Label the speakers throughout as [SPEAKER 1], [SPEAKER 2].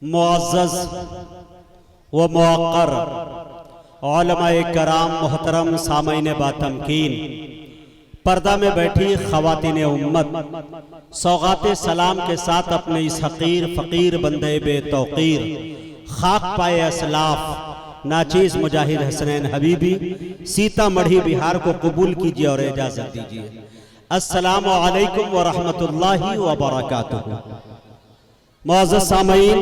[SPEAKER 1] मुअज़्ज़ज़ व मुअक्कर उलमाए कराम मोहतरम सामईन बातमकीन, पर्दा में बैठी ख़वातीन उम्मत, सौगाते सलाम के साथ अपने इस हकीर फ़कीर बंदे बेतौक़ीर खाक पाए असलाफ नाचीज़ मुजाहिद हसनैन हबीबी सीतामढ़ी बिहार को कबूल कीजिए और इजाज़त दीजिए। अस्सलामु अलैकुम व रहमतुल्लाहि व बरकातुहू। मुअज़्ज़ज़ सामईन,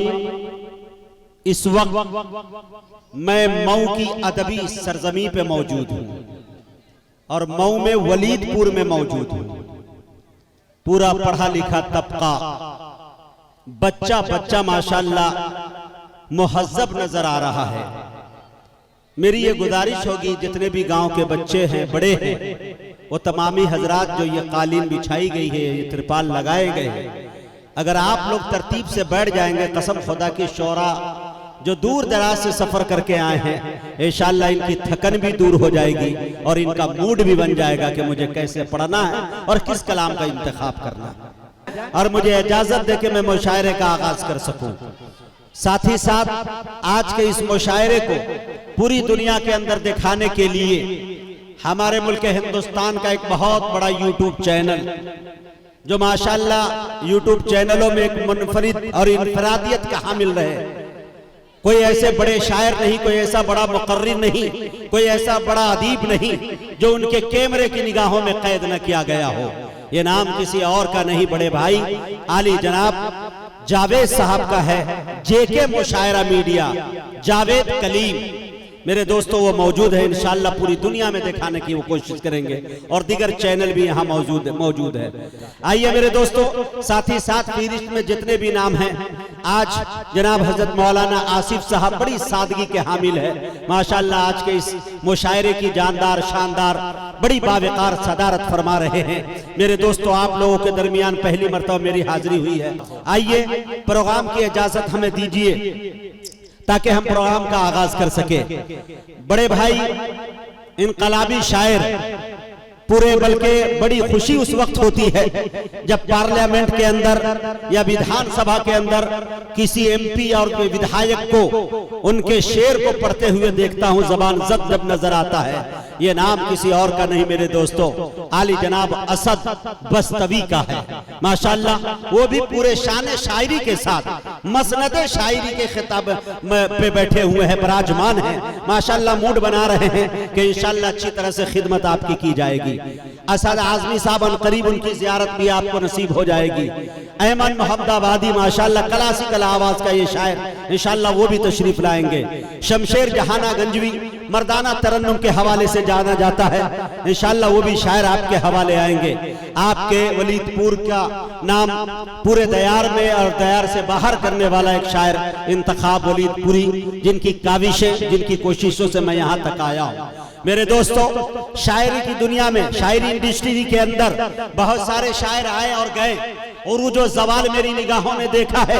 [SPEAKER 1] इस वक्त मैं मऊ की अदबी सरजमी पे मौजूद हूँ और मऊ में वलीदपुर में मौजूद हूँ। पूरा पढ़ा लिखा तबका, बच्चा बच्चा माशाल्लाह मुहज़्ज़ब नजर आ रहा है। मेरी ये गुजारिश होगी, जितने भी गांव के बच्चे हैं, बड़े हैं, वो तमामी हजरात, जो ये कालीन बिछाई गई है, ये त्रिपाल लगाए गए हैं, अगर आप लोग तरतीब से बैठ जाएंगे, कसम खुदा की शोरा जो दूर दराज से सफर करके आए हैं, इंशाअल्लाह इनकी थकन भी दूर हो जाएगी और इनका मूड भी बन जाएगा कि मुझे कैसे पढ़ना है और किस कलाम का इंतखाब करना है, और मुझे इजाजत दे के मैं मुशायरे का आगाज कर सकूं। साथ ही साथ आज के इस मुशायरे को पूरी दुनिया के अंदर दिखाने के लिए हमारे मुल्क हिंदुस्तान का एक बहुत बड़ा यूट्यूब चैनल, जो माशाअल्लाह यूट्यूब चैनलों में एक मुनफरिद और इनफरादियत का हामिल रहे। कोई ऐसे बड़े शायर नहीं, कोई ऐसा बड़ा मुकर्रिर नहीं, कोई ऐसा बड़ा अदीब नहीं जो उनके कैमरे की निगाहों में कैद न किया गया हो। ये नाम किसी और का नहीं, बड़े भाई आली जनाब जावेद साहब का है। जेके मुशायरा मीडिया, जावेद कलीम, मेरे दोस्तों वो मौजूद है। इंशाअल्लाह पूरी दुनिया में दिखाने की वो कोशिश करेंगे और दीगर चैनल भी यहाँ मौजूद है। आइए मेरे दोस्तों, साथ ही साथ फहरिस्त में जितने भी नाम हैं, आज जनाब हजरत मौलाना आसिफ साहब बड़ी सादगी के हामिल है माशाअल्लाह। आज के इस मुशायरे की जानदार शानदार बड़ी बावकार सदारत फरमा रहे हैं। मेरे दोस्तों, आप लोगों के दरमियान पहली मरतबा मेरी हाजिरी हुई है। आइए प्रोग्राम की इजाजत हमें दीजिए ताकि हम प्रोग्राम का आगाज कर सके। बड़े भाई इनकलाबी शायर पूरे, बल्कि बड़ी खुशी उस वक्त होती है जब पार्लियामेंट के अंदर या विधानसभा के अंदर किसी एमपी और विधायक को उनके शेर को पढ़ते हुए देखता हूं, जबान जब जब नजर आता है। ये नाम किसी और का नहीं मेरे दोस्तों, आली जनाब असद बस्तवी का है माशाअल्लाह। वो भी पूरे शान शायरी के साथ मसनद शायरी के खिताब पे बैठे हुए हैं, विराजमान हैं माशाअल्लाह। मूड बना रहे हैं कि इंशाअल्लाह अच्छी तरह से खिदमत आपकी की जाएगी। असद आजमी साहब अनकरीब उनकी जियारत भी आपको नसीब हो जाएगी। अहमद मोहम्मदाबादी माशाअल्लाह क्लासिकल आवाज का ये शायर, इंशाअल्लाह वो भी तशरीफ लाएंगे। शमशेर जहाना गंजवी मर्दाना तरन्नुम के हवाले से जाना जाता है, इंशाअल्लाह वो भी शायर आपके हवाले आएंगे। आपके वलीदपुर का नाम पूरे दयार में और दयार से बाहर करने वाला एक शायर इंतखाब वलीदपुरी, जिनकी काविशें, जिनकी कोशिशों से मैं यहाँ तक आया हूँ। मेरे दोस्तों, शायरी की दुनिया में, शायरी इंडस्ट्री के अंदर बहुत सारे शायर आए और गए, और वो जो जवाल मेरी निगाहों ने देखा है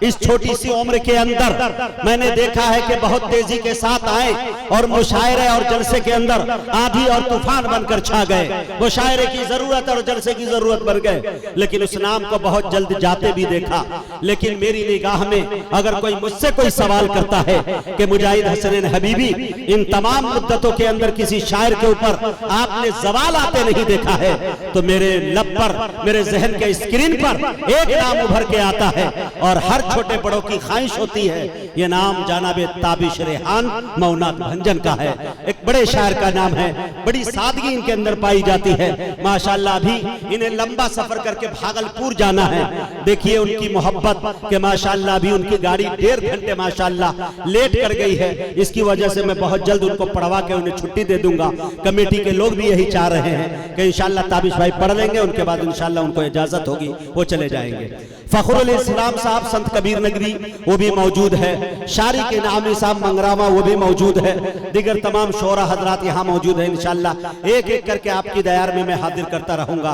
[SPEAKER 1] इस छोटी सी उम्र के अंदर, मैंने देखा है कि बहुत तेजी के साथ आए और मुशायरे और जलसे के अंदर आंधी और तूफान बनकर छा गए। मुशायरे की जरूरत और जलसे की जरूरत बन गए, लेकिन उस नाम को बहुत जल्द जाते भी देखा। लेकिन मेरी निगाह में अगर कोई मुझसे कोई सवाल करता है कि मुजाहिद हसनैन हबीबी, इन तमाम मुद्दतों के अंदर किसी शायर के ऊपर आपने जवाल आते नहीं देखा है, तो मेरे लब पर, मेरे जहन के स्क्रीन पर एक नाम उभर के आता है और हर छोटे बड़ों की ख्वाहिश होती है। ये नाम जनाबे ताबिश रेहान मौनात भंजन का है। एक बड़े शायर का नाम है, बड़ी सादगी इनके अंदर पाई जाती है माशाअल्लाह। अभी इन्हें लंबा सफर करके भागलपुर जाना है। देखिए उनकी मोहब्बत के माशाअल्लाह, अभी उनकी गाड़ी 1.5 घंटे माशाअल्लाह लेट कर गई है। इसकी वजह से मैं बहुत जल्द उनको पढ़वा के उन्हें छुट्टी दे दूंगा। कमेटी के लोग भी यही चाह रहे हैं कि इंशाअल्लाह ताबिश भाई पढ़ लेंगे, उनके बाद इंशाअल्लाह उनको इजाजत होगी, वो चले जाएंगे। फखरुल इस्लाम साहब संत कबीर नगरी वो भी मौजूद है। शारी के नामी साहब मंगरामा वो भी मौजूद है। दिगर तमाम शोरा हजरात यहाँ मौजूद है। इंशाअल्लाह एक एक करके आपकी दयार में मैं हाजिर करता रहूंगा।